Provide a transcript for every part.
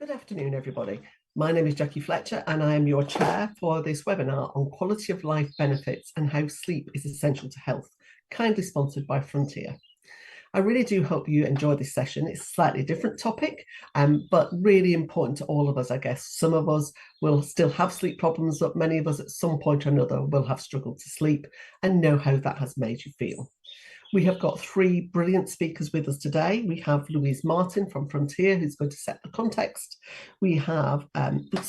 Good afternoon, everybody. My name is Jackie Fletcher, and I am your chair for this webinar on quality of life benefits and how sleep is essential to health, kindly sponsored by Frontier. I really do hope you enjoy this session. It's a slightly different topic, but really important to all of us, I guess. Some of us will still have sleep problems, but many of us at some point or another will have struggled to sleep and know how that has made you feel. We have got three brilliant speakers with us today. We have Louise Martin from Frontier, who's going to set the context. We have,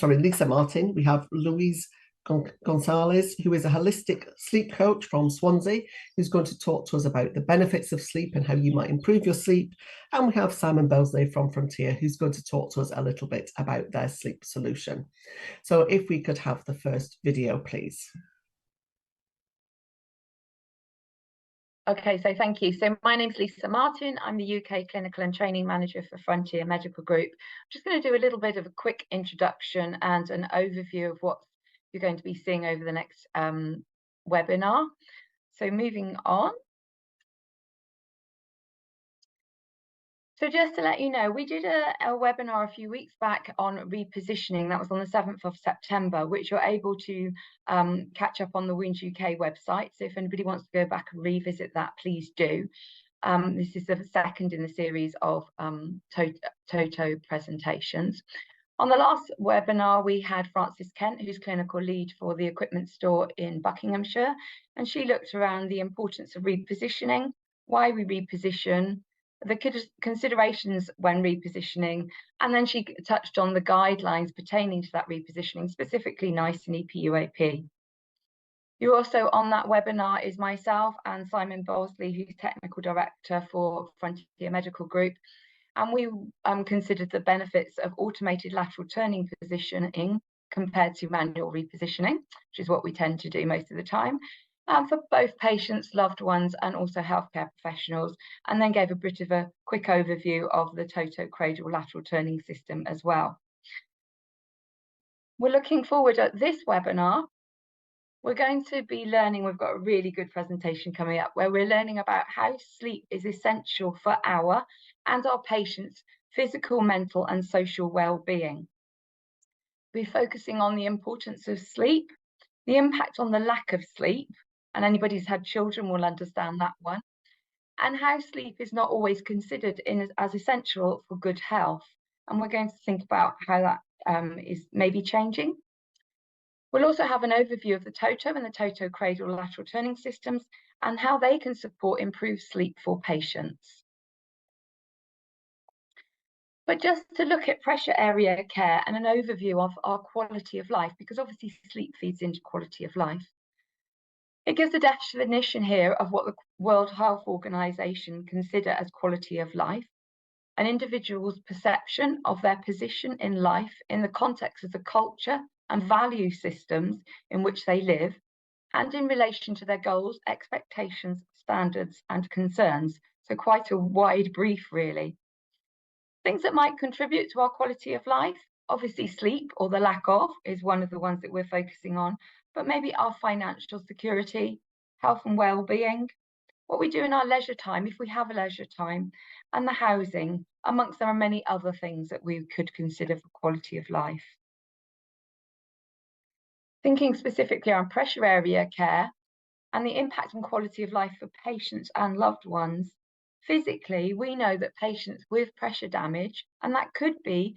Lisa Martin. We have Louise Gonzalez, who is a holistic sleep coach from Swansea, who's going to talk to us about the benefits of sleep and how you might improve your sleep. And we have Simon Belsley from Frontier, who's going to talk to us a little bit about their sleep solution. So if we could have the first video, please. Okay, so thank you. So my name's Lisa Martin. I'm the UK Clinical and Training Manager for Frontier Medical Group. I'm just going to do a little bit of a quick introduction and an overview of what you're going to be seeing over the next webinar. So moving on. So just to let you know, we did a webinar a few weeks back on repositioning. That was on the 7th of September, which you're able to catch up on the Wounds UK website. So if anybody wants to go back and revisit that, please do. This is the second in the series of Toto presentations. On the last webinar, we had Frances Kent, who's clinical lead for the equipment store in Buckinghamshire, and she looked around the importance of repositioning, why we reposition, the considerations when repositioning, and then she touched on the guidelines pertaining to that repositioning, specifically NICE and EPUAP. You also on that webinar is myself and Simon Belsley, who's Technical Director for Frontier Medical Group, and we considered the benefits of automated lateral turning positioning compared to manual repositioning, which is what we tend to do most of the time, for both patients, loved ones, and also healthcare professionals, and then gave a bit of a quick overview of the Toto cradle lateral turning system as well. We're looking forward at this webinar. We're going to be learning, we've got a really good presentation coming up where we're learning about how sleep is essential for our and our patients' physical, mental, and social well-being. We're focusing on the importance of sleep, the impact on the lack of sleep, and anybody who's had children will understand that one, and how sleep is not always considered as essential for good health. And we're going to think about how that is maybe changing. We'll also have an overview of the Toto and the Toto cradle lateral turning systems and how they can support improved sleep for patients. But just to look at pressure area care and an overview of our quality of life, because obviously sleep feeds into quality of life. It gives a definition here of what the World Health Organization consider as quality of life, an individual's perception of their position in life in the context of the culture and value systems in which they live, and in relation to their goals, expectations, standards, and concerns. So quite a wide brief, really. Things that might contribute to our quality of life, obviously sleep or the lack of is one of the ones that we're focusing on, but maybe our financial security, health and well-being, what we do in our leisure time, if we have a leisure time, and the housing, amongst there are many other things that we could consider for quality of life. Thinking specifically on pressure area care and the impact on quality of life for patients and loved ones, physically, we know that patients with pressure damage, and that could be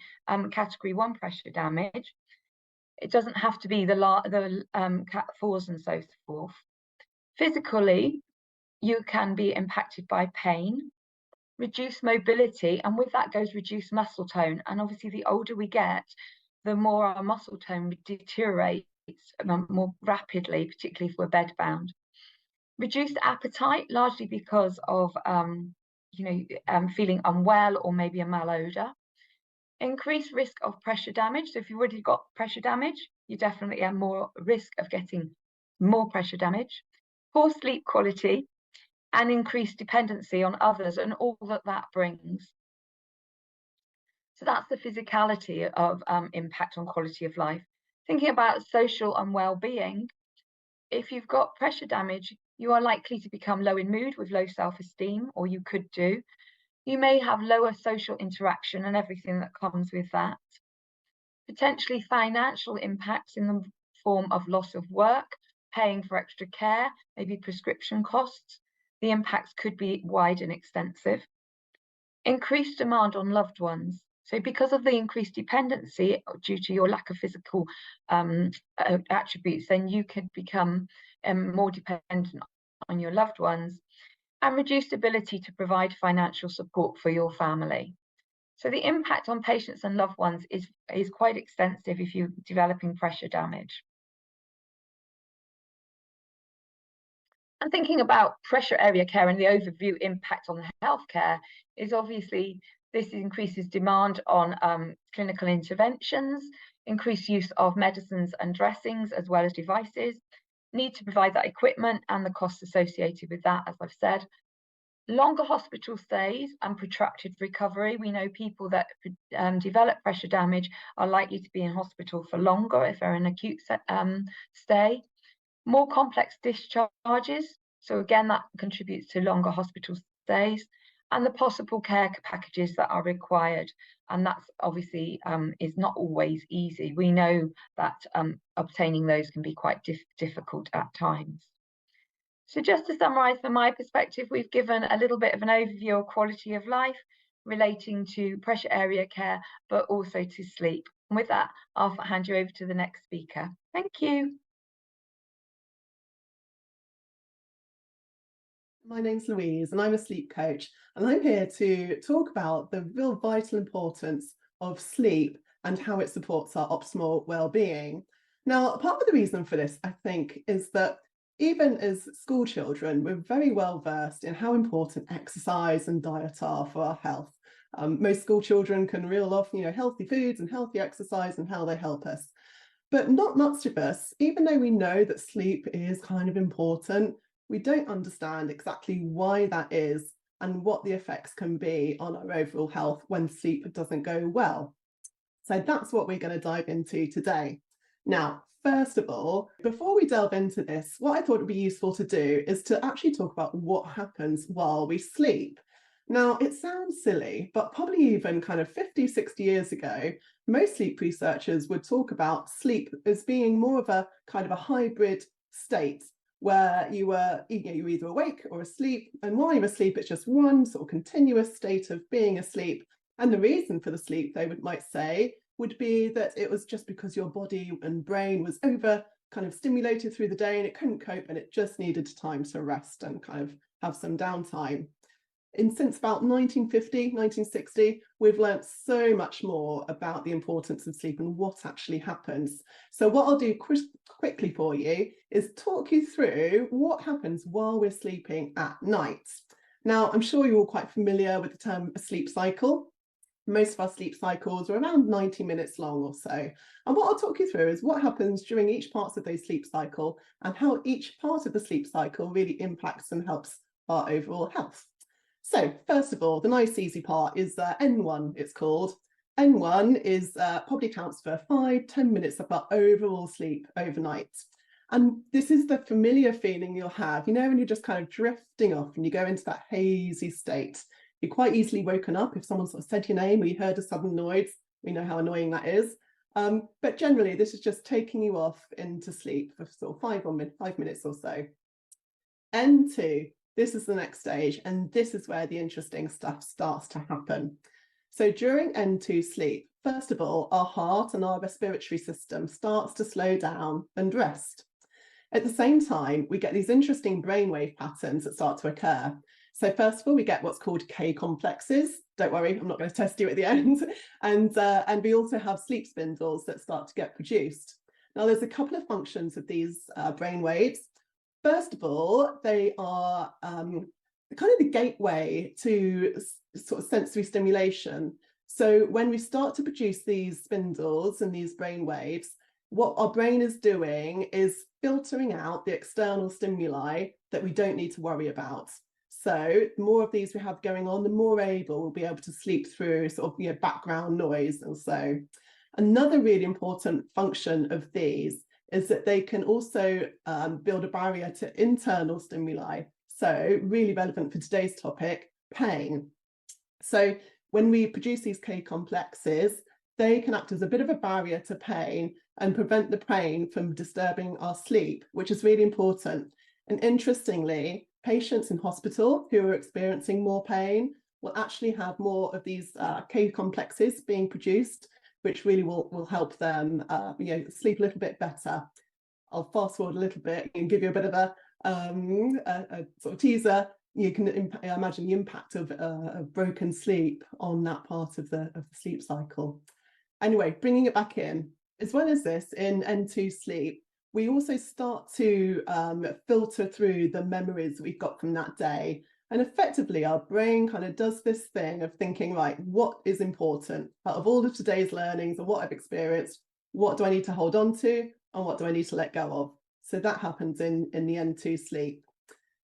category 1 pressure damage, it doesn't have to be the Cat 4s and so forth. Physically, you can be impacted by pain, reduced mobility, and with that goes reduced muscle tone. And obviously, the older we get, the more our muscle tone deteriorates more rapidly, particularly if we're bedbound. Reduced appetite, largely because of feeling unwell or maybe a malodor. Increased risk of pressure damage. So if you've already got pressure damage, you definitely have more risk of getting more pressure damage. Poor sleep quality and increased dependency on others and all that brings. So that's the physicality of impact on quality of life. Thinking about social and well-being, if you've got pressure damage, you are likely to become low in mood with low self-esteem, or you could do. You may have lower social interaction and everything that comes with that. potentially financial impacts in the form of loss of work, paying for extra care, maybe prescription costs. The impacts could be wide and extensive. Increased demand on loved ones. So because of the increased dependency due to your lack of physical attributes, then you could become more dependent on your loved ones, and reduced ability to provide financial support for your family. So the impact on patients and loved ones is quite extensive if you're developing pressure damage. And thinking about pressure area care and the overview impact on the healthcare is obviously this increases demand on clinical interventions, increased use of medicines and dressings as well as devices, need to provide that equipment and the costs associated with that, as I've said. Longer hospital stays and protracted recovery. We know people that develop pressure damage are likely to be in hospital for longer if they're in acute stay. More complex discharges. So again, that contributes to longer hospital stays, and the possible care packages that are required. And that's obviously is not always easy. We know that obtaining those can be quite difficult at times. So just to summarise from my perspective, we've given a little bit of an overview of quality of life relating to pressure area care, but also to sleep. And with that, I'll hand you over to the next speaker. Thank you. My name's Louise and I'm a sleep coach, and I'm here to talk about the real vital importance of sleep and how it supports our optimal well-being. Now, part of the reason for this, I think, is that even as school children, we're very well versed in how important exercise and diet are for our health. Most school children can reel off, healthy foods and healthy exercise and how they help us. But not much of us, even though we know that sleep is kind of important, we don't understand exactly why that is and what the effects can be on our overall health when sleep doesn't go well. So that's what we're going to dive into today. Now, first of all, before we delve into this, what I thought would be useful to do is to actually talk about what happens while we sleep. Now, it sounds silly, but probably even kind of 50, 60 years ago, most sleep researchers would talk about sleep as being more of a kind of a hybrid state where you're either awake or asleep, and while you're asleep, it's just one sort of continuous state of being asleep. And the reason for the sleep, they might say, would be that it was just because your body and brain was over kind of stimulated through the day and it couldn't cope and it just needed time to rest and kind of have some downtime. And since about 1950, 1960, we've learnt so much more about the importance of sleep and what actually happens. So what I'll do quickly for you is talk you through what happens while we're sleeping at night. Now, I'm sure you're all quite familiar with the term sleep cycle. Most of our sleep cycles are around 90 minutes long or so. And what I'll talk you through is what happens during each part of those sleep cycle and how each part of the sleep cycle really impacts and helps our overall health. So first of all, the nice easy part is N1, it's called. N1 is probably accounts for 5-10 minutes of our overall sleep overnight. And this is the familiar feeling you'll have, when you're just kind of drifting off and you go into that hazy state. You're quite easily woken up if someone sort of said your name or you heard a sudden noise. We know how annoying that is. But generally, this is just taking you off into sleep for sort of 5 minutes or so. N2, this is the next stage, and this is where the interesting stuff starts to happen. So during N2 sleep, first of all, our heart and our respiratory system starts to slow down and rest. At the same time, we get these interesting brainwave patterns that start to occur. So first of all, we get what's called K complexes. Don't worry, I'm not going to test you at the end. And we also have sleep spindles that start to get produced. Now, there's a couple of functions of these brain waves. First of all, they are kind of the gateway to sort of sensory stimulation. So when we start to produce these spindles and these brain waves, what our brain is doing is filtering out the external stimuli that we don't need to worry about. So the more of these we have going on, the more able we'll be able to sleep through sort of background noise. And so another really important function of these is that they can also build a barrier to internal stimuli. So really relevant for today's topic, pain. So when we produce these K complexes, they can act as a bit of a barrier to pain and prevent the pain from disturbing our sleep, which is really important. And interestingly, patients in hospital who are experiencing more pain will actually have more of these K complexes being produced, which really will help them sleep a little bit better. I'll fast forward a little bit and give you a bit of a sort of teaser. You can imagine the impact of broken sleep on that part of the sleep cycle. Anyway, bringing it back in, as well as this, in N2 sleep, we also start to filter through the memories we've got from that day. And effectively, our brain kind of does this thing of thinking, right, what is important out of all of today's learnings and what I've experienced? What do I need to hold on to? And what do I need to let go of? So that happens in the N2 sleep.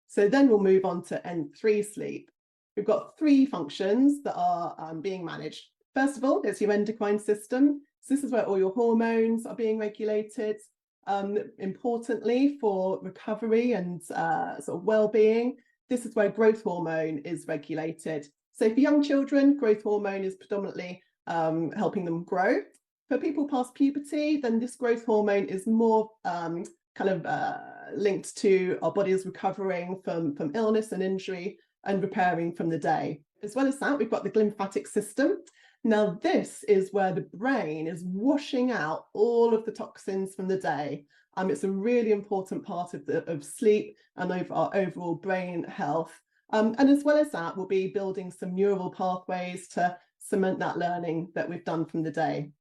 So then we'll move on to N3 sleep. We've got 3 functions that are being managed. First of all, it's your endocrine system. So this is where all your hormones are being regulated. Importantly, for recovery and sort of well-being, this is where growth hormone is regulated. So for young children, growth hormone is predominantly helping them grow. For people past puberty, then this growth hormone is more linked to our bodies recovering from illness and injury and repairing from the day. As well as that, we've got the glymphatic system. Now, this is where the brain is washing out all of the toxins from the day. It's a really important part of sleep and of our overall brain health. And as well as that, we'll be building some neural pathways to cement that learning that we've done from the day.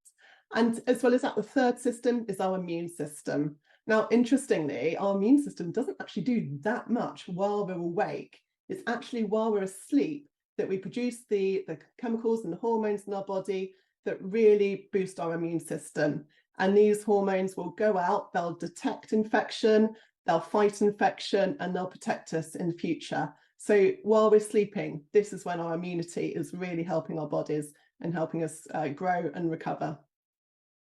And as well as that, the third system is our immune system. Now, interestingly, our immune system doesn't actually do that much while we're awake. It's actually while we're asleep that we produce the chemicals and the hormones in our body that really boost our immune system. And these hormones will go out, they'll detect infection, they'll fight infection, and they'll protect us in the future. So while we're sleeping, this is when our immunity is really helping our bodies and helping us grow and recover.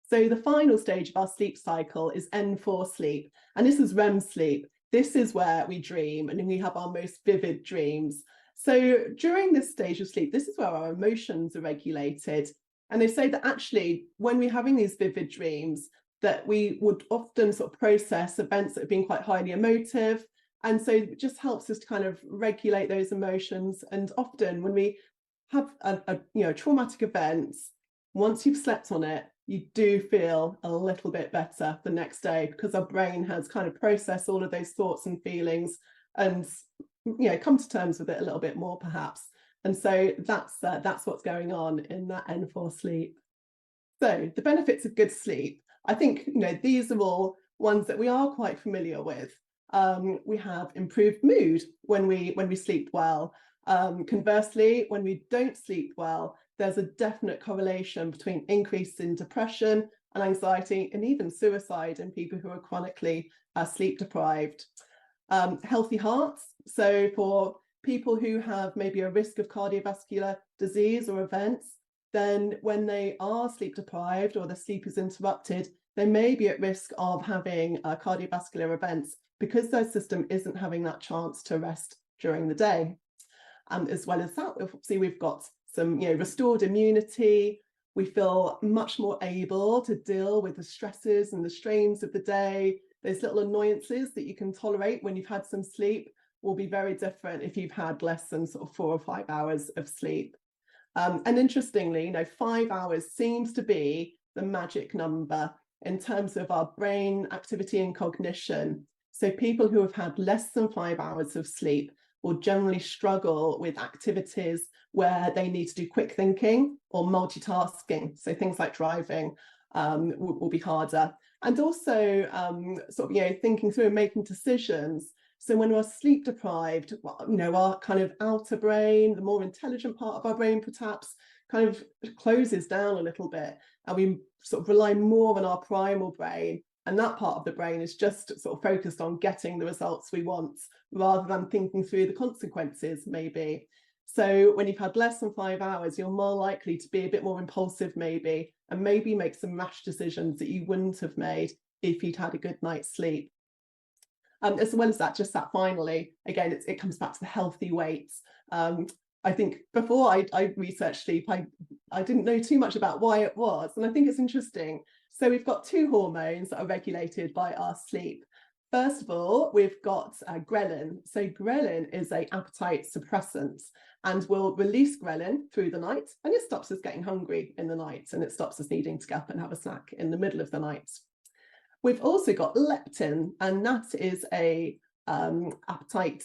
So the final stage of our sleep cycle is N4 sleep, and this is REM sleep. This is where we dream and we have our most vivid dreams. So during this stage of sleep, this is where our emotions are regulated. And they say that actually, when we're having these vivid dreams, that we would often sort of process events that have been quite highly emotive. And so it just helps us to kind of regulate those emotions. And often when we have a traumatic event, once you've slept on it, you do feel a little bit better the next day because our brain has kind of processed all of those thoughts and feelings and come to terms with it a little bit more perhaps. And so that's what's going on in that N4 sleep. So the benefits of good sleep, I think these are all ones that we are quite familiar with. We have improved mood when we sleep well. Conversely, when we don't sleep well, there's a definite correlation between increase in depression and anxiety and even suicide in people who are chronically sleep deprived. Healthy hearts, so for people who have maybe a risk of cardiovascular disease or events, then when they are sleep deprived or the sleep is interrupted, they may be at risk of having cardiovascular events because their system isn't having that chance to rest during the day. As well as that, obviously we've got some restored immunity. We feel much more able to deal with the stresses and the strains of the day. Those little annoyances that you can tolerate when you've had some sleep will be very different if you've had less than sort of 4 or 5 hours of sleep. And interestingly, 5 hours seems to be the magic number in terms of our brain activity and cognition. So people who have had less than 5 hours of sleep will generally struggle with activities where they need to do quick thinking or multitasking. So things like driving will be harder. And also thinking through and making decisions. So when we're sleep deprived, our kind of outer brain, the more intelligent part of our brain perhaps kind of closes down a little bit, and we sort of rely more on our primal brain. And that part of the brain is just sort of focused on getting the results we want rather than thinking through the consequences, maybe. So when you've had less than 5 hours, you're more likely to be a bit more impulsive, maybe, and maybe make some rash decisions that you wouldn't have made if you'd had a good night's sleep. As well as that, just that finally, again, it comes back to the healthy weights. I think before I researched sleep, I didn't know too much about why it was. And I think it's interesting. So we've got two hormones that are regulated by our sleep. First of all, we've got ghrelin. So ghrelin is an appetite suppressant and will release ghrelin through the night, and it stops us getting hungry in the night, and it stops us needing to get up and have a snack in the middle of the night. We've also got leptin, and that is a appetite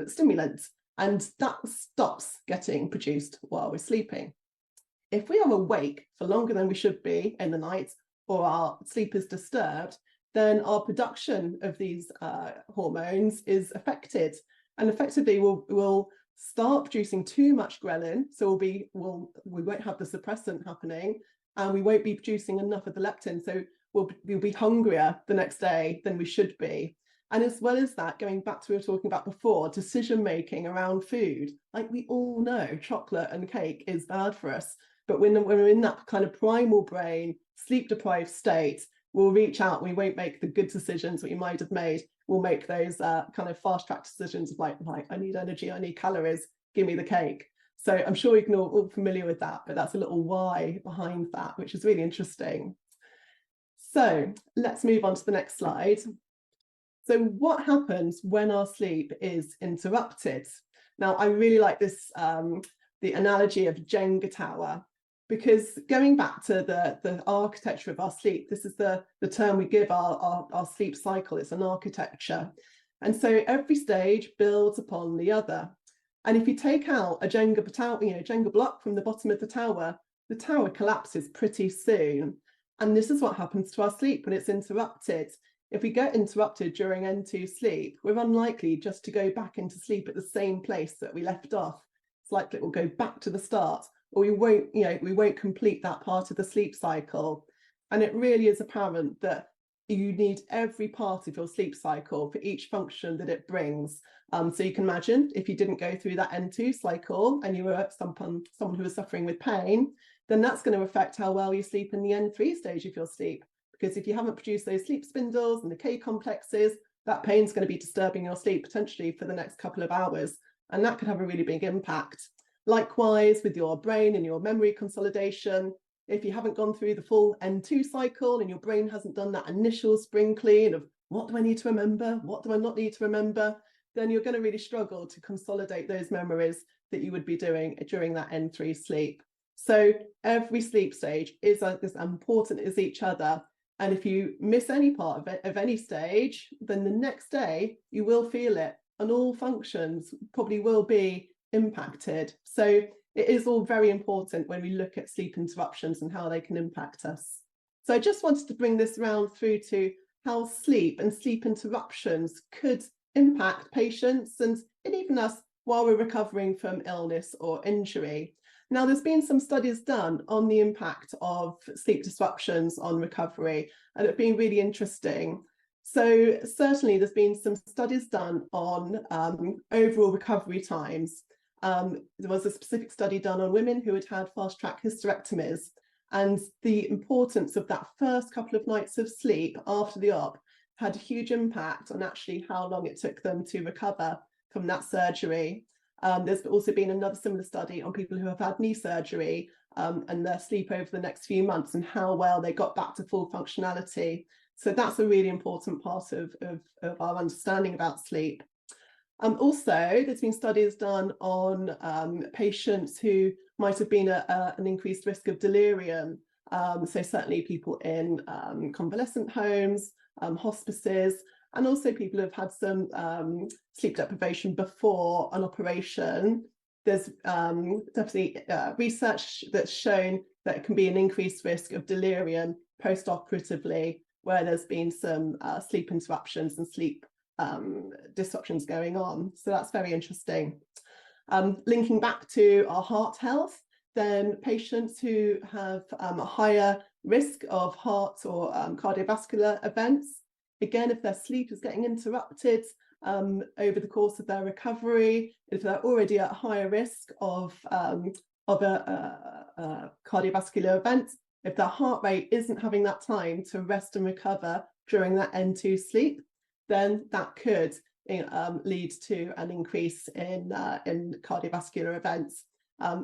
stimulant, and that stops getting produced while we're sleeping. If we are awake for longer than we should be in the night, or our sleep is disturbed, then our production of these hormones is affected, and effectively we'll start producing too much ghrelin, so we won't have the suppressant happening, and we won't be producing enough of the leptin, so we'll be hungrier the next day than we should be. And as well as that, going back to what we were talking about before, decision making around food, like we all know chocolate and cake is bad for us, but when we're in that kind of primal brain, sleep deprived state, we'll reach out, we won't make the good decisions that we might have made. We'll make those kind of fast track decisions of like, I need energy, I need calories, give me the cake. So I'm sure you can all familiar with that, but that's a little why behind that, which is really interesting. So let's move on to the next slide. So what happens when our sleep is interrupted? Now, I really like this, the analogy of Jenga tower, because going back to the architecture of our sleep, this is the term we give our sleep cycle. It's an architecture. And so every stage builds upon the other. And if you take out a Jenga block from the bottom of the tower collapses pretty soon. And this is what happens to our sleep when it's interrupted. If we get interrupted during N2 sleep, we're unlikely just to go back into sleep at the same place that we left off. It's likely it will go back to the start, or we won't complete that part of the sleep cycle. And it really is apparent that you need every part of your sleep cycle for each function that it brings. So you can imagine if you didn't go through that N2 cycle and you were someone who was suffering with pain, then that's going to affect how well you sleep in the N3 stage of your sleep. Because if you haven't produced those sleep spindles and the K complexes, that pain's going to be disturbing your sleep potentially for the next couple of hours. And that could have a really big impact. Likewise, with your brain and your memory consolidation, if you haven't gone through the full N2 cycle and your brain hasn't done that initial spring clean of what do I need to remember, what do I not need to remember, then you're going to really struggle to consolidate those memories that you would be doing during that N3 sleep. So every sleep stage is as important as each other. And if you miss any part of it, of any stage, then the next day you will feel it, and all functions probably will be impacted. So it is all very important when we look at sleep interruptions and how they can impact us. So I just wanted to bring this round through to how sleep and sleep interruptions could impact patients and even us while we're recovering from illness or injury. Now, there's been some studies done on the impact of sleep disruptions on recovery, and it's been really interesting. So certainly there's been some studies done on overall recovery times. There was a specific study done on women who had had fast-track hysterectomies, and the importance of that first couple of nights of sleep after the op had a huge impact on actually how long it took them to recover from that surgery. There's also been another similar study on people who have had knee surgery and their sleep over the next few months and how well they got back to full functionality. So that's a really important part of our understanding about sleep. Also, there's been studies done on patients who might have been an increased risk of delirium. So certainly people in convalescent homes, hospices, and also people who have had some sleep deprivation before an operation. There's definitely research that's shown that it can be an increased risk of delirium post-operatively, where there's been some sleep interruptions and sleep disruptions going on. So that's very interesting. Linking back to our heart health, then patients who have a higher risk of heart or cardiovascular events, again, if their sleep is getting interrupted over the course of their recovery, if they're already at higher risk of a cardiovascular event, if their heart rate isn't having that time to rest and recover during that N2 sleep, then that could lead to an increase in cardiovascular events.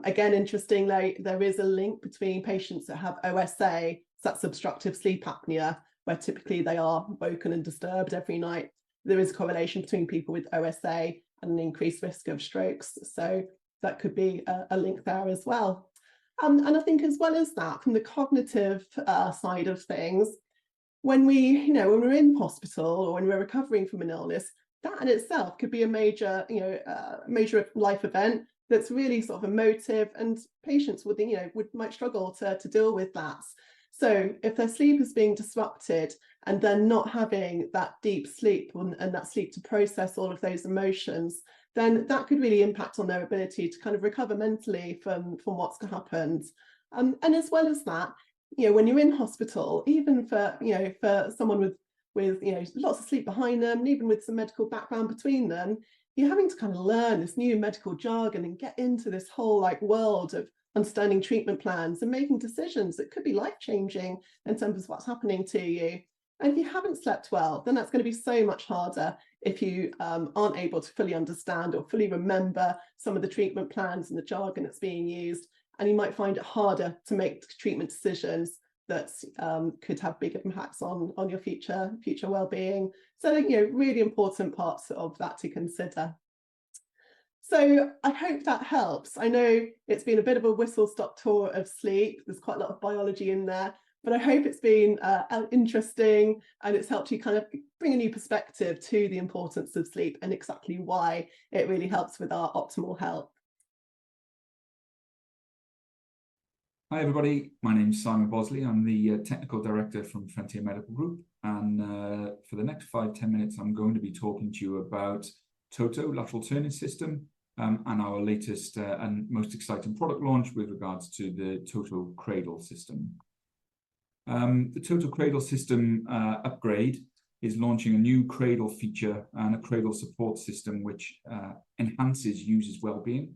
Again, interestingly, there is a link between patients that have OSA, so that's obstructive sleep apnea, where typically they are woken and disturbed every night. There is a correlation between people with OSA and an increased risk of strokes. So that could be a link there as well. And I think as well as that, from the cognitive side of things, when we're in hospital or when we're recovering from an illness, that in itself could be a major, major life event that's really sort of emotive, and patients might struggle to deal with that. So if their sleep is being disrupted and they're not having that deep sleep and that sleep to process all of those emotions, then that could really impact on their ability to kind of recover mentally from what's happened. And as well as that, when you're in hospital, even for someone with lots of sleep behind them, and even with some medical background between them, you're having to kind of learn this new medical jargon and get into this whole world of understanding treatment plans and making decisions that could be life-changing in terms of what's happening to you. And if you haven't slept well, then that's going to be so much harder if you aren't able to fully understand or fully remember some of the treatment plans and the jargon that's being used. And you might find it harder to make treatment decisions that could have big impacts on your future well-being. So really important parts of that to consider. So I hope that helps. I know it's been a bit of a whistle-stop tour of sleep. There's quite a lot of biology in there, but I hope it's been interesting, and it's helped you kind of bring a new perspective to the importance of sleep and exactly why it really helps with our optimal health. Hi everybody, my name's Simon Bosley. I'm the Technical Director from Frontier Medical Group, and for the next 5-10 minutes I'm going to be talking to you about TOTO, lateral turning system, and our latest and most exciting product launch with regards to the TOTO Cradle system. The TOTO Cradle system upgrade is launching a new cradle feature and a cradle support system which enhances users' well-being,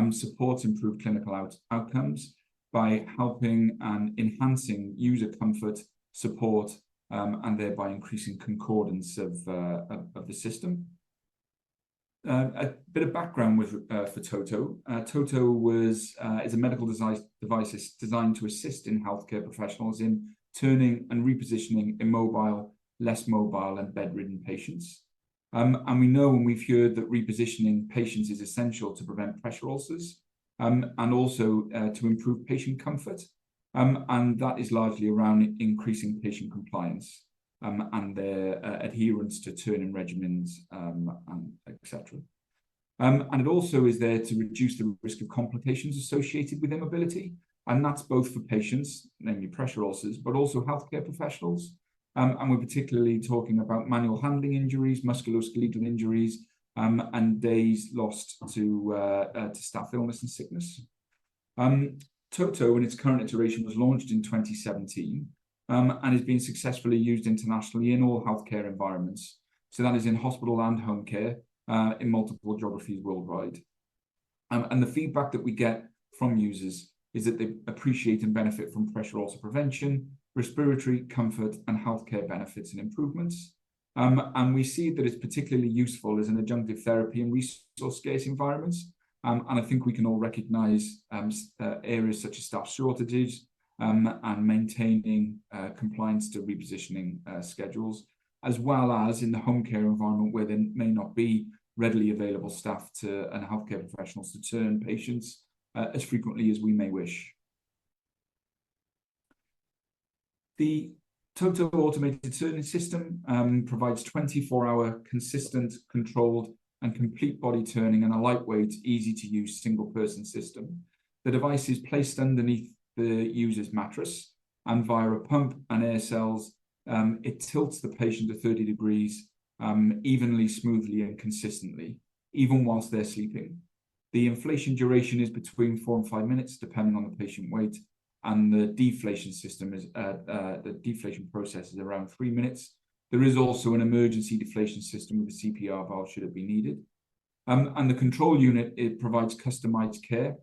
supports improved clinical outcomes, by helping and enhancing user comfort, support, and thereby increasing concordance of the system. A bit of background for TOTO. TOTO is a medical device designed to assist in healthcare professionals in turning and repositioning immobile, less mobile, and bedridden patients. And we know, and we've heard, that repositioning patients is essential to prevent pressure ulcers, and also to improve patient comfort, and that is largely around increasing patient compliance and their adherence to turning regimens, and etc. And it also is there to reduce the risk of complications associated with immobility, and that's both for patients, namely pressure ulcers, but also healthcare professionals. And we're particularly talking about manual handling injuries, musculoskeletal injuries, and days lost to staff illness and sickness. TOTO, in its current iteration, was launched in 2017 and is being successfully used internationally in all healthcare environments. So that is in hospital and home care in multiple geographies worldwide. And the feedback that we get from users is that they appreciate and benefit from pressure ulcer prevention, respiratory comfort, and healthcare benefits and improvements. And we see that it's particularly useful as an adjunctive therapy in resource-scarce environments. And I think we can all recognise areas such as staff shortages and maintaining compliance to repositioning schedules, as well as in the home care environment where there may not be readily available staff and healthcare professionals to turn patients as frequently as we may wish. The TOTO automated turning system provides 24-hour consistent, controlled, and complete body turning and a lightweight, easy-to-use single-person system. The device is placed underneath the user's mattress, and via a pump and air cells, it tilts the patient to 30 degrees evenly, smoothly, and consistently, even whilst they're sleeping. The inflation duration is between 4 and 5 minutes, depending on the patient weight. And the deflation system is the deflation process is around 3 minutes. There is also an emergency deflation system with a CPR valve should it be needed. And the control unit, it provides customized care.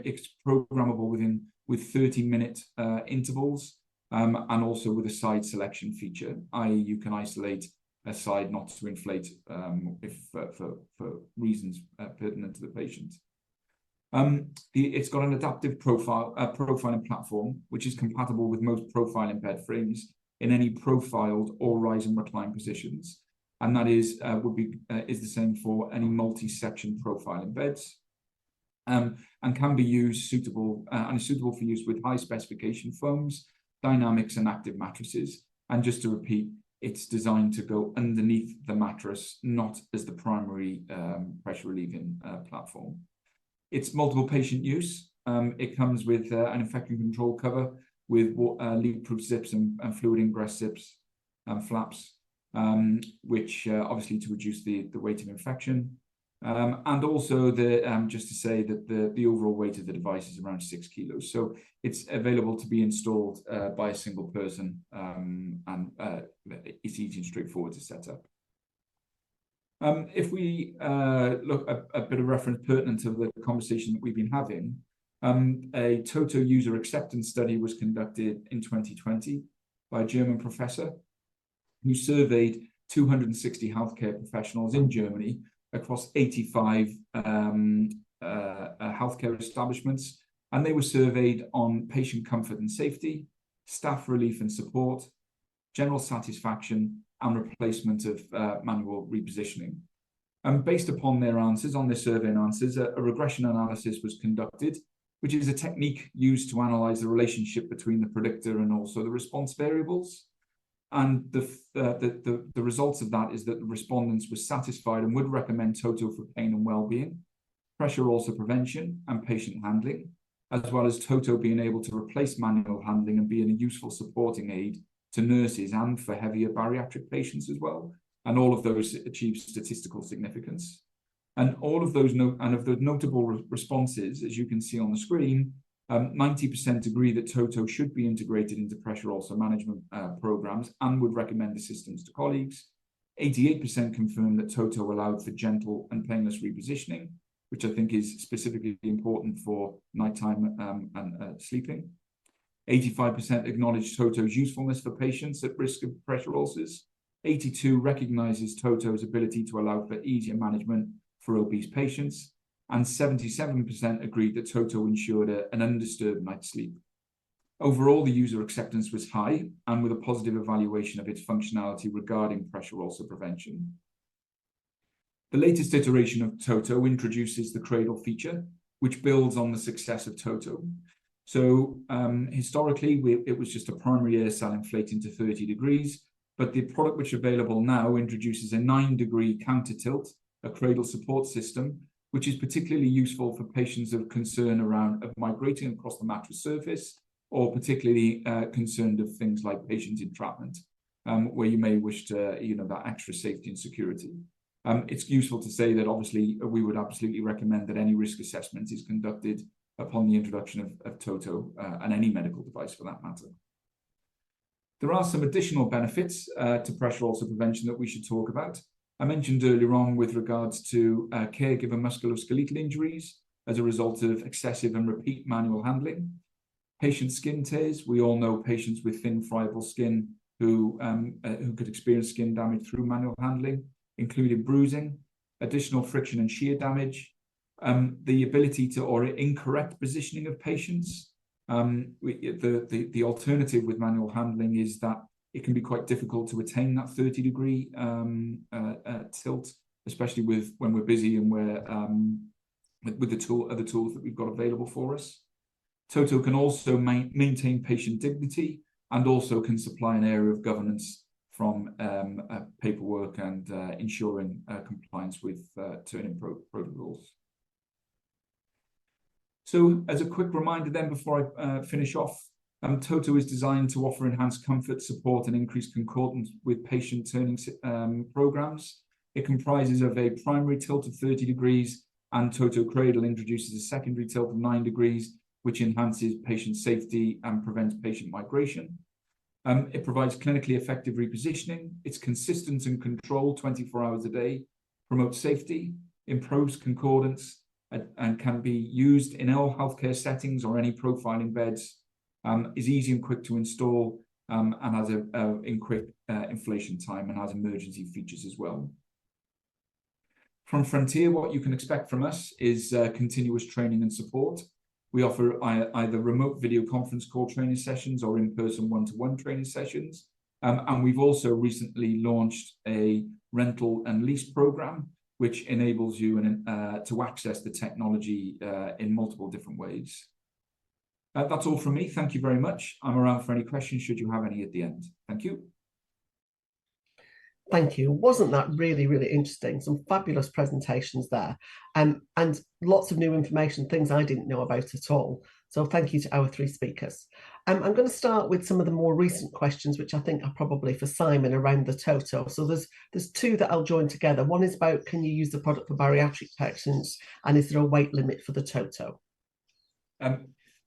It's programmable with 30-minute intervals, and also with a side selection feature, i.e. you can isolate aside not to inflate if for reasons pertinent to the patient. It's got an adaptive profiling platform, which is compatible with most profiling bed frames in any profiled or rise and recline positions, and that is the same for any multi-section profiling beds, and can be used suitable and is suitable for use with high specification foams, dynamics, and active mattresses. And just to repeat, it's designed to go underneath the mattress, not as the primary pressure relieving platform. It's multiple patient use. It comes with an infection control cover with leak-proof zips and fluid ingress zips and flaps, which obviously to reduce the weight of infection. And also just to say that the overall weight of the device is around 6 kilos. So it's available to be installed by a single person, and it's easy and straightforward to set up. If we look at a bit of reference pertinent to the conversation that we've been having, a Toto user acceptance study was conducted in 2020 by a German professor who surveyed 260 healthcare professionals in Germany across 85 healthcare establishments, and they were surveyed on patient comfort and safety, staff relief and support, general satisfaction, and replacement of manual repositioning. And based upon their answers, on their survey and answers, a regression analysis was conducted, which is a technique used to analyze the relationship between the predictor and also the response variables. And the results of that is that the respondents were satisfied and would recommend Toto for pain and well-being, pressure ulcer prevention, and patient handling, as well as Toto being able to replace manual handling and being a useful supporting aid to nurses and for heavier bariatric patients as well. And all of those achieved statistical significance. And all of those of the notable responses, as you can see on the screen, 90% agree that Toto should be integrated into pressure ulcer management programs and would recommend the systems to colleagues. 88% confirm that Toto allowed for gentle and painless repositioning, which I think is specifically important for nighttime and sleeping. 85% acknowledge Toto's usefulness for patients at risk of pressure ulcers. 82% recognizes Toto's ability to allow for easier management for obese patients. And 77% agreed that Toto ensured an undisturbed night's sleep. Overall, the user acceptance was high and with a positive evaluation of its functionality regarding pressure ulcer prevention. The latest iteration of Toto introduces the cradle feature, which builds on the success of Toto. So historically, it was just a primary air cell inflating to 30 degrees, but the product which is available now introduces a 9-degree counter tilt, a cradle support system, which is particularly useful for patients of concern around migrating across the mattress surface, or particularly concerned of things like patient entrapment, where you may wish to, that extra safety and security. It's useful to say that obviously we would absolutely recommend that any risk assessment is conducted upon the introduction of Toto and any medical device for that matter. There are some additional benefits to pressure ulcer prevention that we should talk about. I mentioned earlier on with regards to caregiver musculoskeletal injuries as a result of excessive and repeat manual handling. Patient skin tears. We all know patients with thin, friable skin who could experience skin damage through manual handling, including bruising, additional friction and shear damage, the ability to or incorrect positioning of patients. The alternative with manual handling is that it can be quite difficult to attain that 30-degree tilt, especially when we're busy and we're with the other tools that we've got available for us. Toto can also maintain patient dignity and also can supply an area of governance from paperwork and ensuring compliance with turning protocols. So as a quick reminder then, before I finish off, Toto is designed to offer enhanced comfort, support, and increased concordance with patient turning programs. It comprises of a primary tilt of 30 degrees, and Toto Cradle introduces a secondary tilt of 9 degrees, which enhances patient safety and prevents patient migration. It provides clinically effective repositioning. It's consistent and controlled 24 hours a day, promotes safety, improves concordance, and can be used in all healthcare settings or any profiling beds, is easy and quick to install, and has in quick inflation time and has emergency features as well. From Frontier, what you can expect from us is continuous training and support. We offer either remote video conference call training sessions or in-person one-to-one training sessions. And we've also recently launched a rental and lease program, which enables you to access the technology in multiple different ways. That's all from me. Thank you very much. I'm around for any questions should you have any at the end. Thank you. Thank you. Wasn't that really, really interesting? Some fabulous presentations there, and lots of new information, things I didn't know about at all. So thank you to our three speakers. I'm going to start with some of the more recent questions, which I think are probably for Simon around the Toto. So there's two that I'll join together. One is about, can you use the product for bariatric patients, and is there a weight limit for the Toto?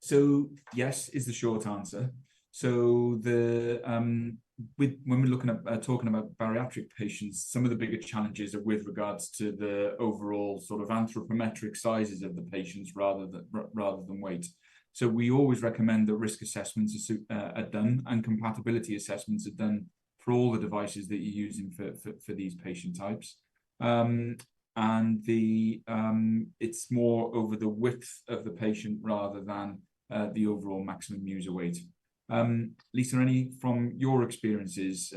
So yes, is the short answer. So when we're looking at talking about bariatric patients, some of the bigger challenges are with regards to the overall sort of anthropometric sizes of the patients rather than weight. So we always recommend that risk assessments are done and compatibility assessments are done for all the devices that you're using for these patient types. It's more over the width of the patient rather than the overall maximum user weight. Lisa, any from your experiences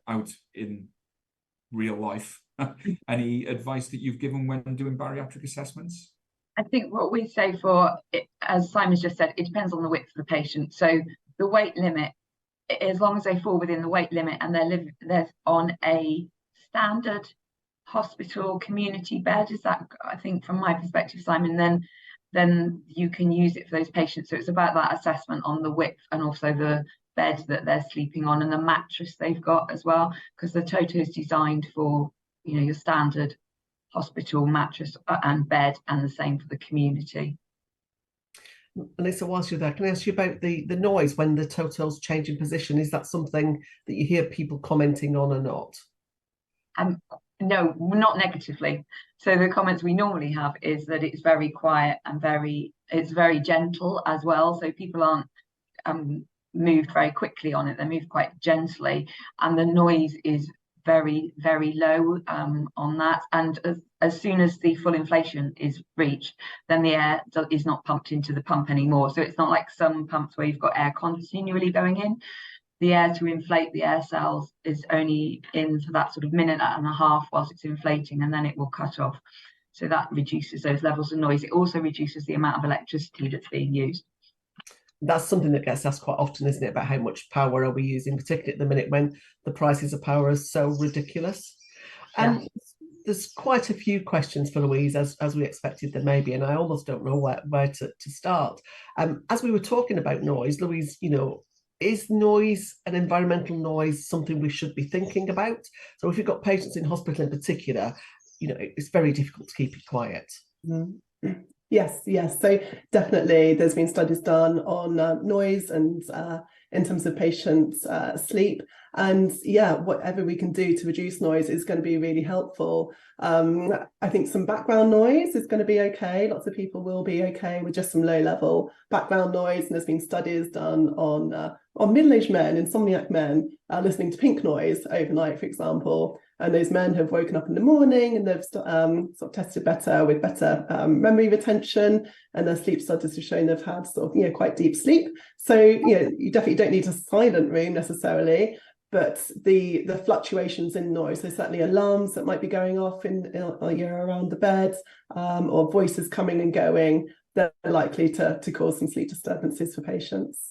out in real life, any advice that you've given when doing bariatric assessments? I think what we say for it, as Simon's just said, it depends on the width of the patient. So the weight limit, as long as they fall within the weight limit and they're on a standard hospital community bed, is that, I think from my perspective, Simon, then you can use it for those patients. So it's about that assessment on the width and also the bed that they're sleeping on and the mattress they've got as well, because the Toto is designed for, you know, your standard hospital mattress and bed, and the same for the community. Lisa, whilst you're there, can I ask you about the noise when the Toto's change in position? Is that something that you hear people commenting on or not? No, not negatively. So the comments we normally have is that it's very quiet and it's very gentle as well. So people aren't moved very quickly on it. They're moved quite gently, and the noise is very, very low on that. And as soon as the full inflation is reached, then the air is not pumped into the pump anymore. So it's not like some pumps where you've got air continually going in. The air to inflate the air cells is only in for that sort of minute and a half whilst it's inflating, and then it will cut off. So that reduces those levels of noise. It also reduces the amount of electricity that's being used. That's something that gets asked quite often, isn't it, about how much power are we using, particularly at the minute when the prices of power are so ridiculous. And there's quite a few questions for Louise, as we expected there may be, and I almost don't know where to start. As we were talking about noise, Louise, you know, is noise and environmental noise something we should be thinking about? So if you've got patients in hospital in particular, you know, it's very difficult to keep it quiet. Mm-hmm. Yes. So definitely there's been studies done on noise and in terms of patients' sleep. And yeah, whatever we can do to reduce noise is going to be really helpful. I think some background noise is going to be okay. Lots of people will be okay with just some low-level background noise. And there's been studies done on middle-aged men, insomniac men, listening to pink noise overnight, for example. And those men have woken up in the morning and they've sort of tested better with better memory retention, and their sleep studies have shown they've had sort of, you know, quite deep sleep. So, you know, you definitely don't need a silent room necessarily, but the fluctuations in noise, so certainly alarms that might be going off in around the bed, or voices coming and going, they're likely to cause some sleep disturbances for patients.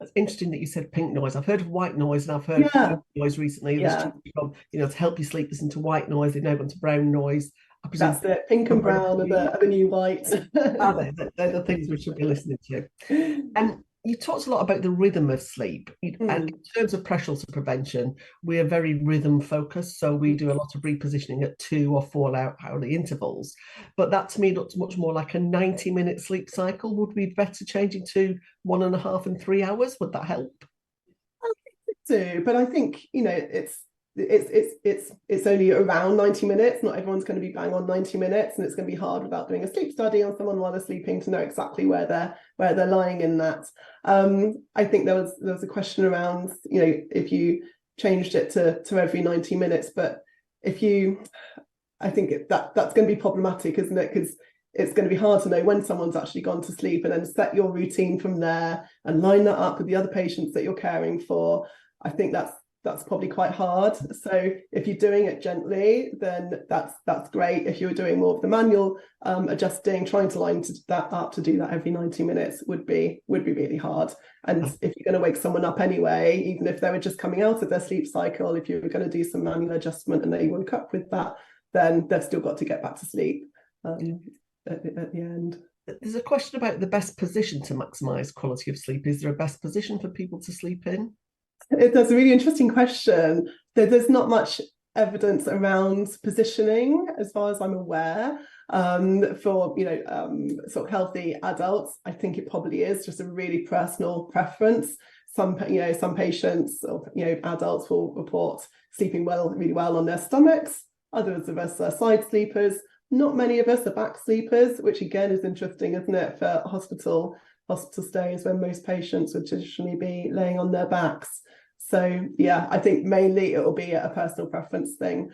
That's interesting that you said pink noise. I've heard of white noise, and I've heard of noise recently. From, you know, to help you sleep, listen to white noise. They've now gone to brown noise. I presume that's it. Pink and brown are the new white. They're the things we should be listening to. And you talked a lot about the rhythm of sleep. And in terms of pressure ulcer prevention, we are very rhythm focused. So we do a lot of repositioning at 2 or 4 hourly intervals. But that to me looks much more like a 90-minute sleep cycle. Would we be better changing to 1.5 and 3 hours? Would that help? I think so, but I think, you know, it's only around 90 minutes. Not everyone's going to be bang on 90 minutes, and it's going to be hard without doing a sleep study on someone while they're sleeping to know exactly where they're lying in that. I think there was a question around, you know, if you changed it to every 90 minutes, but I think that's going to be problematic, isn't it? Because it's going to be hard to know when someone's actually gone to sleep, and then set your routine from there and line that up with the other patients that you're caring for. I think that's probably quite hard. So if you're doing it gently, then that's great. If you're doing more of the manual adjusting, trying to line that up to do that every 90 minutes would be really hard. And if you're going to wake someone up anyway, even if they were just coming out of their sleep cycle, if you were going to do some manual adjustment and they woke up with that, then they've still got to get back to sleep at the end. There's a question about the best position to maximise quality of sleep. Is there a best position for people to sleep in? That's a really interesting question. There's not much evidence around positioning, as far as I'm aware, for sort of healthy adults. I think it probably is just a really personal preference. Some patients or adults will report sleeping really well on their stomachs. Others of us are side sleepers. Not many of us are back sleepers, which again is interesting, isn't it, for hospital stays when most patients would traditionally be laying on their backs. So yeah, I think mainly it will be a personal preference thing,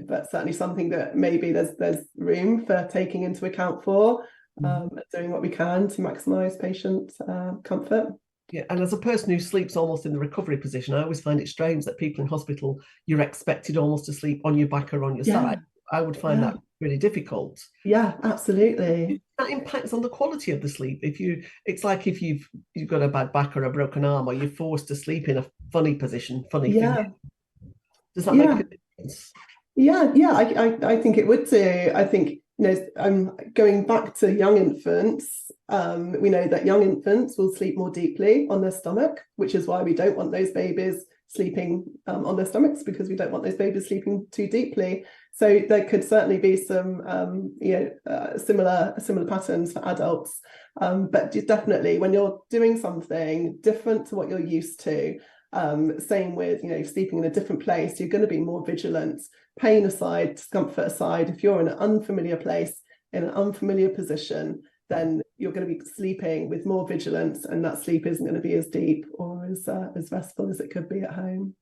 but certainly something that maybe there's room for taking into account for, doing what we can to maximise patient comfort. Yeah, and as a person who sleeps almost in the recovery position, I always find it strange that people in hospital, you're expected almost to sleep on your back or on your side. I would find that really difficult. Yeah, absolutely. That impacts on the quality of the sleep. It's like if you've got a bad back or a broken arm, or you're forced to sleep in a funny position, for you. Does that make a difference? Yeah, I think it would do. I think, going back to young infants, we know that young infants will sleep more deeply on their stomach, which is why we don't want those babies sleeping on their stomachs, because we don't want those babies sleeping too deeply. So there could certainly be some similar patterns for adults, but definitely when you're doing something different to what you're used to, same with sleeping in a different place, you're going to be more vigilant. Pain aside, discomfort aside, if you're in an unfamiliar place, in an unfamiliar position, then you're going to be sleeping with more vigilance, and that sleep isn't going to be as deep or as restful as it could be at home.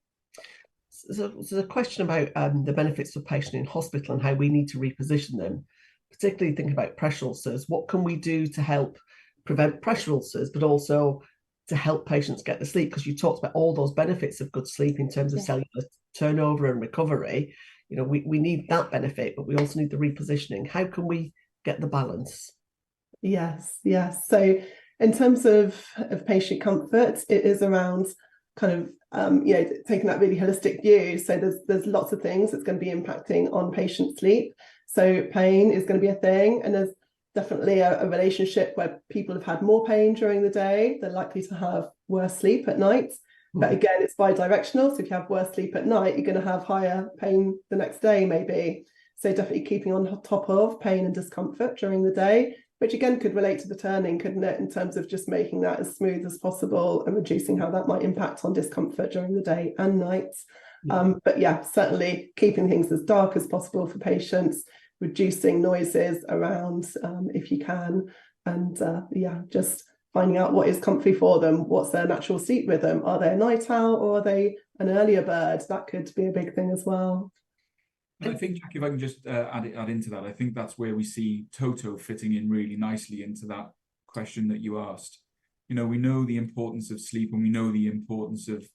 So the question about the benefits of patient in hospital and how we need to reposition them, particularly thinking about pressure ulcers. What can we do to help prevent pressure ulcers, but also to help patients get the sleep? Because you talked about all those benefits of good sleep in terms of cellular turnover and recovery. We need that benefit, but we also need the repositioning. How can we get the balance? Yes. So in terms of patient comfort, it is around kind of taking that really holistic view. So there's lots of things that's going to be impacting on patient sleep. So pain is going to be a thing, and there's definitely a relationship where people have had more pain during the day, they're likely to have worse sleep at night. But again, it's bi-directional. So if you have worse sleep at night, you're going to have higher pain the next day, maybe. So definitely keeping on top of pain and discomfort during the day, which again could relate to the turning, couldn't it, in terms of just making that as smooth as possible and reducing how that might impact on discomfort during the day and night. But yeah, certainly keeping things as dark as possible for patients, reducing noises around if you can, and just finding out what is comfy for them. What's their natural sleep rhythm? Are they a night owl or are they an earlier bird? That could be a big thing as well. I think, Jackie, if I can just add into that, I think that's where we see Toto fitting in really nicely into that question that you asked. We know the importance of sleep, and we know the importance of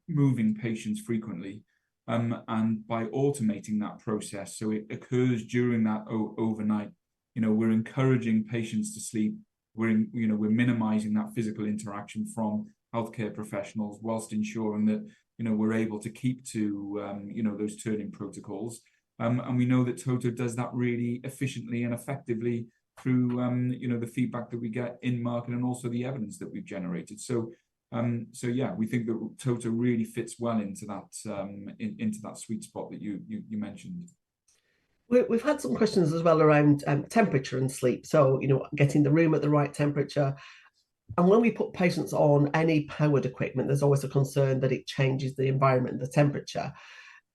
moving patients frequently. And by automating that process, so it occurs during that overnight, we're encouraging patients to sleep. We're minimizing that physical interaction from healthcare professionals, whilst ensuring that we're able to keep to those turning protocols. And we know that Toto does that really efficiently and effectively through the feedback that we get in market, and also the evidence that we've generated. So yeah, we think that Toto really fits well into that sweet spot that you mentioned. We've had some questions as well around temperature and sleep. So, getting the room at the right temperature. And when we put patients on any powered equipment, there's always a concern that it changes the environment, the temperature.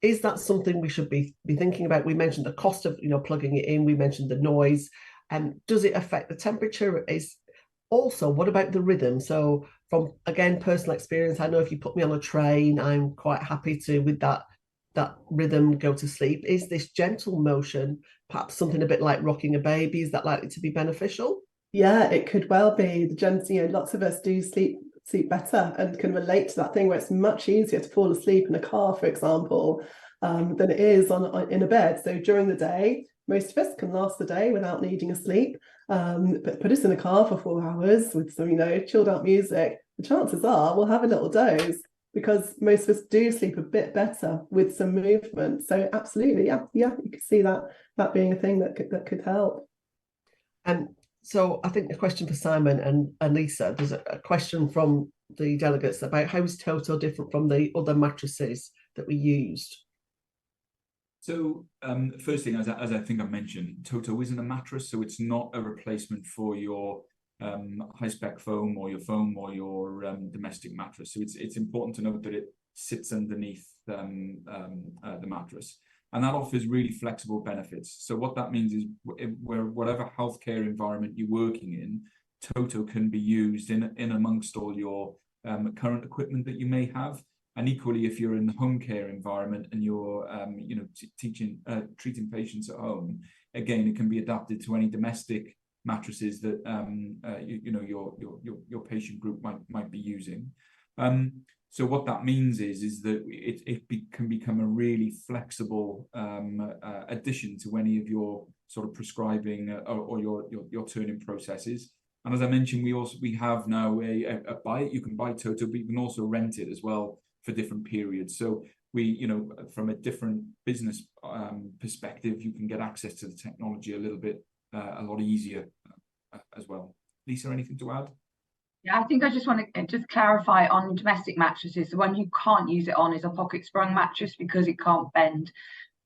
is that something we should be thinking about? We mentioned the cost of plugging it in. We mentioned the noise. And does it affect the temperature? Is also, what about the rhythm? So from, again, personal experience, I know if you put me on a train, I'm quite happy to, with that rhythm, go to sleep. Is this gentle motion perhaps something a bit like rocking a baby? Is that likely to be beneficial? Yeah, it could well be. The gentle, lots of us do sleep better and can relate to that thing where it's much easier to fall asleep in a car, for example, than it is in a bed. So during the day, most of us can last the day without needing a sleep. But put us in a car for 4 hours with some, chilled out music, the chances are we'll have a little doze, because most of us do sleep a bit better with some movement. So absolutely, yeah, you could see that being a thing that could help. And so I think the question for Simon and Lisa, there's a question from the delegates about how is Toto different from the other mattresses that we used? So first thing, as I think I mentioned, Toto isn't a mattress, so it's not a replacement for your high-spec foam or your domestic mattress. So it's important to note that it sits underneath the mattress, and that offers really flexible benefits. So what that means is, whatever healthcare environment you're working in, Toto can be used in amongst all your current equipment that you may have. And equally, if you're in the home care environment and you're, treating patients at home, again, it can be adapted to any domestic mattresses that your patient group might be using. So what that means is that it can become a really flexible addition to any of your sort of prescribing or your turning processes. And as I mentioned, we have now a buy it. You can buy Toto, but you can also rent it as well for different periods. So we, from a different business perspective, you can get access to the technology a lot easier as well. Lisa, anything to add? Yeah, I think I just want to just clarify on domestic mattresses. The one you can't use it on is a pocket sprung mattress because it can't bend.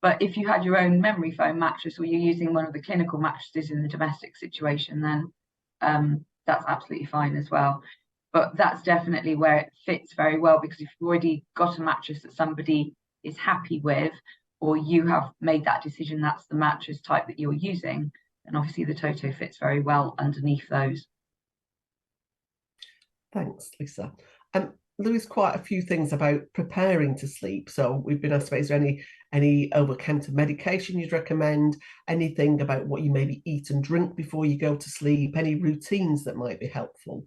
But if you had your own memory foam mattress, or you're using one of the clinical mattresses in the domestic situation, then that's absolutely fine as well. But that's definitely where it fits very well, because if you've already got a mattress that somebody is happy with, or you have made that decision that's the mattress type that you're using, then obviously the Toto fits very well underneath those. Thanks, Lisa. There is quite a few things about preparing to sleep. So we've been asked about, is there any over-the-counter medication you'd recommend? Anything about what you maybe eat and drink before you go to sleep? Any routines that might be helpful?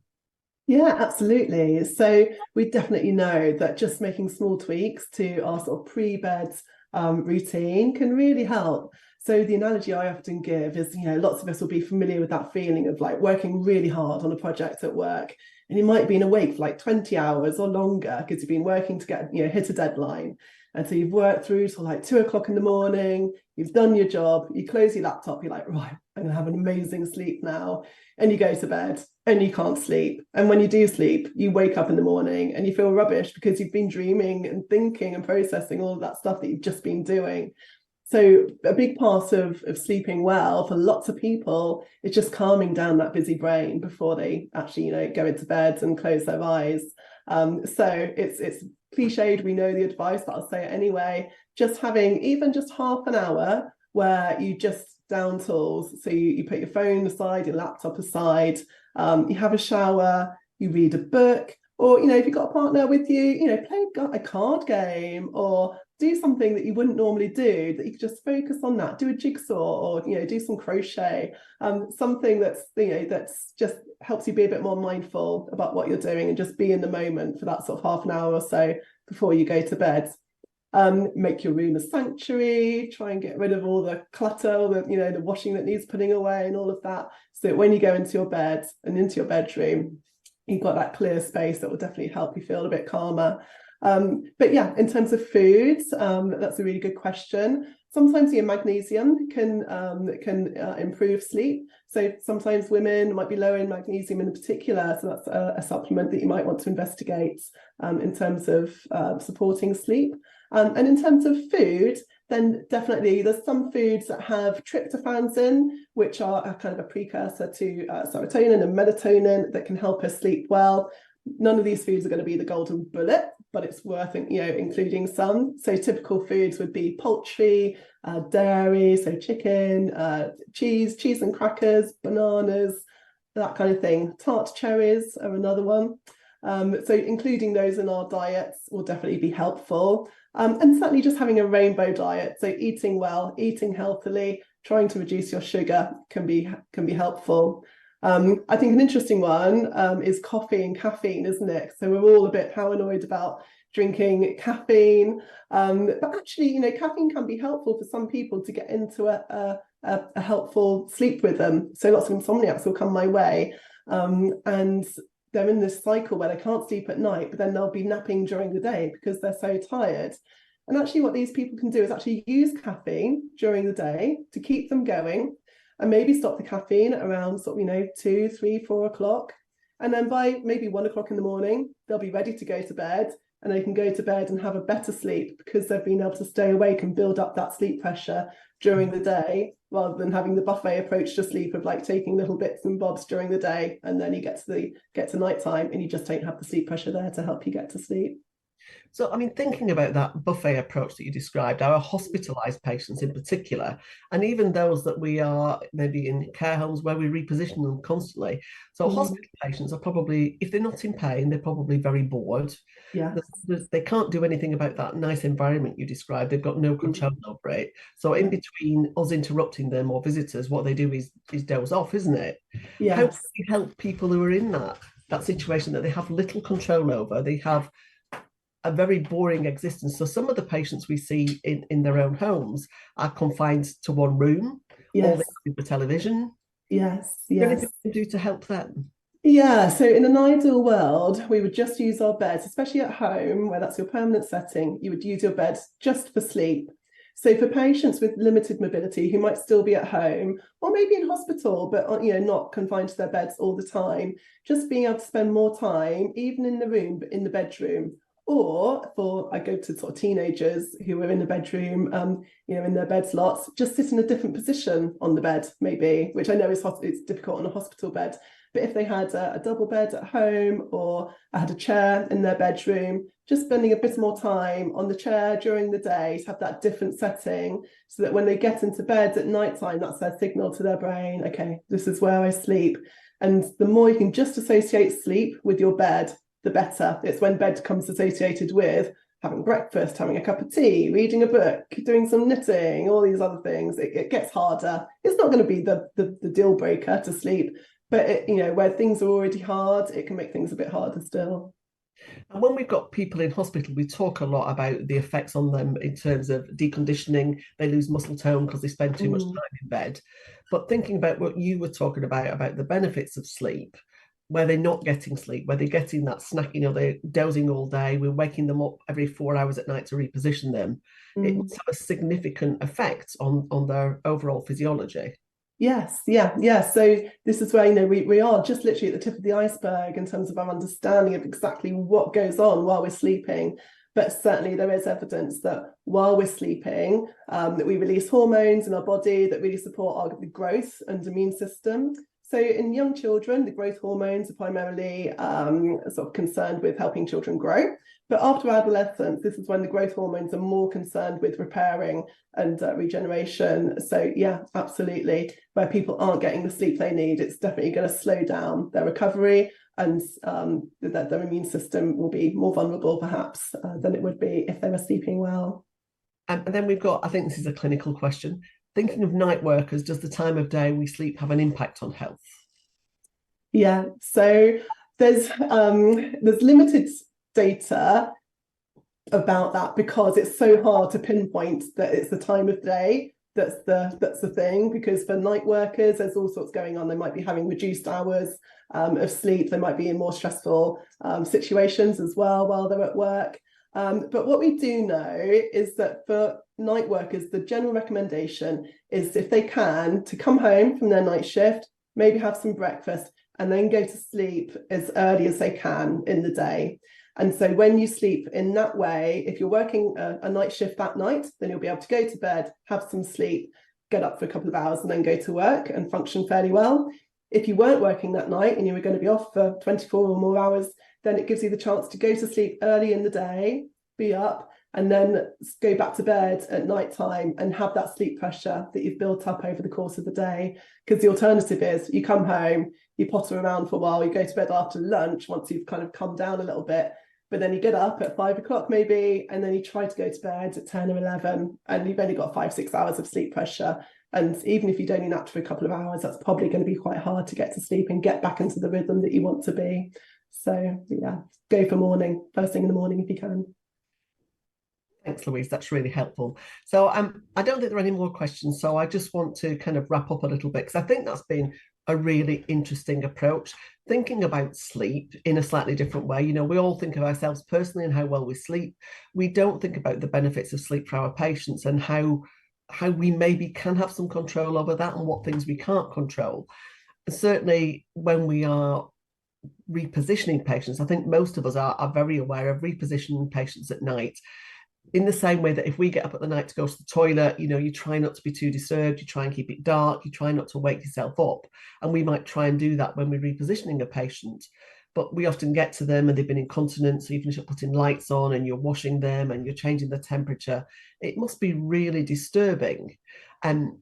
Yeah, absolutely. So we definitely know that just making small tweaks to our sort of pre-bed routine can really help. So the analogy I often give is, lots of us will be familiar with that feeling of like working really hard on a project at work, and you might have been awake for like 20 hours or longer because you've been working to get, hit a deadline. And so you've worked through till like 2 o'clock in the morning, you've done your job, you close your laptop, you're like, right, I'm gonna have an amazing sleep now. And you go to bed and you can't sleep. And when you do sleep, you wake up in the morning and you feel rubbish because you've been dreaming and thinking and processing all of that stuff that you've just been doing. So a big part of sleeping well for lots of people is just calming down that busy brain before they actually, go into bed and close their eyes. So it's cliched, we know the advice, but I'll say it anyway. Just having even just half an hour where you just down tools. So you put your phone aside, your laptop aside, you have a shower, you read a book, or, if you've got a partner with you, play a card game or do something that you wouldn't normally do, that you could just focus on that, do a jigsaw or, do some crochet, something that's just helps you be a bit more mindful about what you're doing and just be in the moment for that sort of half an hour or so before you go to bed. Make your room a sanctuary, try and get rid of all the clutter, the washing that needs putting away and all of that, so that when you go into your bed and into your bedroom, you've got that clear space that will definitely help you feel a bit calmer. But yeah, in terms of foods, that's a really good question. Sometimes magnesium can improve sleep. So sometimes women might be low in magnesium in particular. So that's a supplement that you might want to investigate in terms of supporting sleep. And in terms of food, then definitely there's some foods that have tryptophans in, which are a kind of a precursor to serotonin and melatonin that can help us sleep well. None of these foods are going to be the golden bullet, but it's worth, including some. So typical foods would be poultry, dairy, so chicken, cheese and crackers, bananas, that kind of thing. Tart cherries are another one. So including those in our diets will definitely be helpful. And certainly just having a rainbow diet, so eating well, eating healthily, trying to reduce your sugar can be helpful. I think an interesting one is coffee and caffeine, isn't it? So we're all a bit paranoid about drinking caffeine, but actually, caffeine can be helpful for some people to get into a helpful sleep rhythm. So lots of insomniacs will come my way, and they're in this cycle where they can't sleep at night, but then they'll be napping during the day because they're so tired. And actually what these people can do is actually use caffeine during the day to keep them going, and maybe stop the caffeine around 2, 3, 4 o'clock. And then by maybe 1 o'clock in the morning, they'll be ready to go to bed, and they can go to bed and have a better sleep because they've been able to stay awake and build up that sleep pressure during the day, rather than having the buffet approach to sleep of like taking little bits and bobs during the day, and then you get to nighttime and you just don't have the sleep pressure there to help you get to sleep. So, I mean, thinking about that buffet approach that you described, our hospitalised patients in particular, and even those that we are maybe in care homes where we reposition them constantly. So hospital patients are probably, if they're not in pain, they're probably very bored. Yeah. They can't do anything about that nice environment you described. They've got no control over it. So in between us interrupting them or visitors, what they do is doze off, isn't it? Yes. How can we help people who are in that situation that they have little control over? They have a very boring existence. So some of the patients we see in their own homes are confined to one room, or they have the television. Yes. Is there anything we can do to help them? Yeah, so in an ideal world, we would just use our beds, especially at home, where that's your permanent setting. You would use your bed just for sleep. So for patients with limited mobility who might still be at home, or maybe in hospital, but not confined to their beds all the time, just being able to spend more time, even in the room, but in the bedroom. Or I go to sort of teenagers who are in the bedroom, in their beds lots, just sit in a different position on the bed, maybe, which I know it's difficult on a hospital bed. But if they had a double bed at home, or I had a chair in their bedroom, just spending a bit more time on the chair during the day to have that different setting, so that when they get into bed at nighttime, that's their signal to their brain, okay, this is where I sleep. And the more you can just associate sleep with your bed, the better. It's when bed comes associated with having breakfast, having a cup of tea, reading a book, doing some knitting, all these other things, it gets harder. It's not going to be the deal breaker to sleep, but where things are already hard, it can make things a bit harder still. And when we've got people in hospital, we talk a lot about the effects on them in terms of deconditioning. They lose muscle tone because they spend too much time in bed. But thinking about what you were talking about the benefits of sleep, where they're not getting sleep, where they're getting that snacking, they're dozing all day, we're waking them up every 4 hours at night to reposition them. It must have a significant effect on their overall physiology. Yes, yeah. So this is where we are just literally at the tip of the iceberg in terms of our understanding of exactly what goes on while we're sleeping. But certainly there is evidence that while we're sleeping, that we release hormones in our body that really support our growth and immune system. So in young children, the growth hormones are primarily sort of concerned with helping children grow. But after adolescence, this is when the growth hormones are more concerned with repairing and regeneration. So yeah, absolutely. Where people aren't getting the sleep they need, it's definitely going to slow down their recovery, and that their immune system will be more vulnerable perhaps than it would be if they were sleeping well. And then we've got, I think this is a clinical question, thinking of night workers, does the time of day we sleep have an impact on health? Yeah, so there's limited data about that because it's so hard to pinpoint that it's the time of day that's the thing, because for night workers there's all sorts going on. They might be having reduced hours of sleep, they might be in more stressful situations as well while they're at work. But what we do know is that for night workers, the general recommendation is, if they can, to come home from their night shift, maybe have some breakfast, and then go to sleep as early as they can in the day. And so when you sleep in that way, if you're working a night shift that night, then you'll be able to go to bed, have some sleep, get up for a couple of hours, and then go to work and function fairly well. If you weren't working that night and you were going to be off for 24 or more hours, then it gives you the chance to go to sleep early in the day, be up, and then go back to bed at night time and have that sleep pressure that you've built up over the course of the day. Because the alternative is you come home, you potter around for a while, you go to bed after lunch once you've kind of come down a little bit, but then you get up at 5 o'clock maybe, and then you try to go to bed at 10 or 11, and you've only got 5-6 hours of sleep pressure. And even if you'd only napped for a couple of hours, that's probably going to be quite hard to get to sleep and get back into the rhythm that you want to be. So yeah, go for morning, first thing in the morning if you can. Thanks, Louise. That's really helpful. So I don't think there are any more questions. So I just want to kind of wrap up a little bit, because I think that's been a really interesting approach, thinking about sleep in a slightly different way. You know, we all think of ourselves personally and how well we sleep. We don't think about the benefits of sleep for our patients and how we maybe can have some control over that and what things we can't control. And certainly when we are repositioning patients, I think most of us are very aware of repositioning patients at night, in the same way that if we get up at the night to go to the toilet, you know, you try not to be too disturbed, you try and keep it dark, you try not to wake yourself up. And we might try and do that when we're repositioning a patient, but we often get to them and they've been incontinent, so you finish up putting lights on and you're washing them and you're changing the temperature. It must be really disturbing. And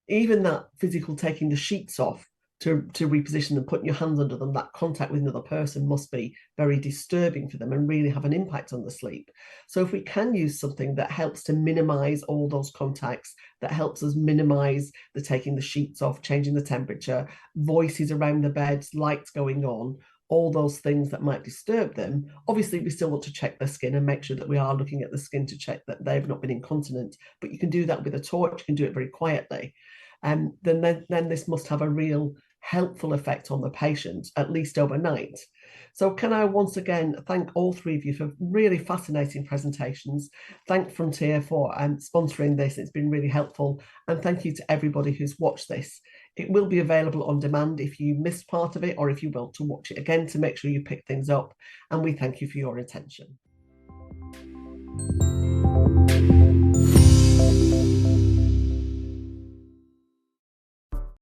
even that physical taking the sheets off to reposition them, putting your hands under them, that contact with another person must be very disturbing for them and really have an impact on the sleep. So if we can use something that helps to minimize all those contacts, that helps us minimize the taking the sheets off, changing the temperature, voices around the beds, lights going on, all those things that might disturb them. Obviously, we still want to check their skin and make sure that we are looking at the skin to check that they've not been incontinent, but you can do that with a torch, you can do it very quietly. And then this must have a real helpful effect on the patient, at least overnight. So can I once again thank all three of you for really fascinating presentations. Thank Frontier for sponsoring this. It's been really helpful. And thank you to everybody who's watched this. It will be available on demand if you missed part of it, or if you want to watch it again to make sure you pick things up. And we thank you for your attention.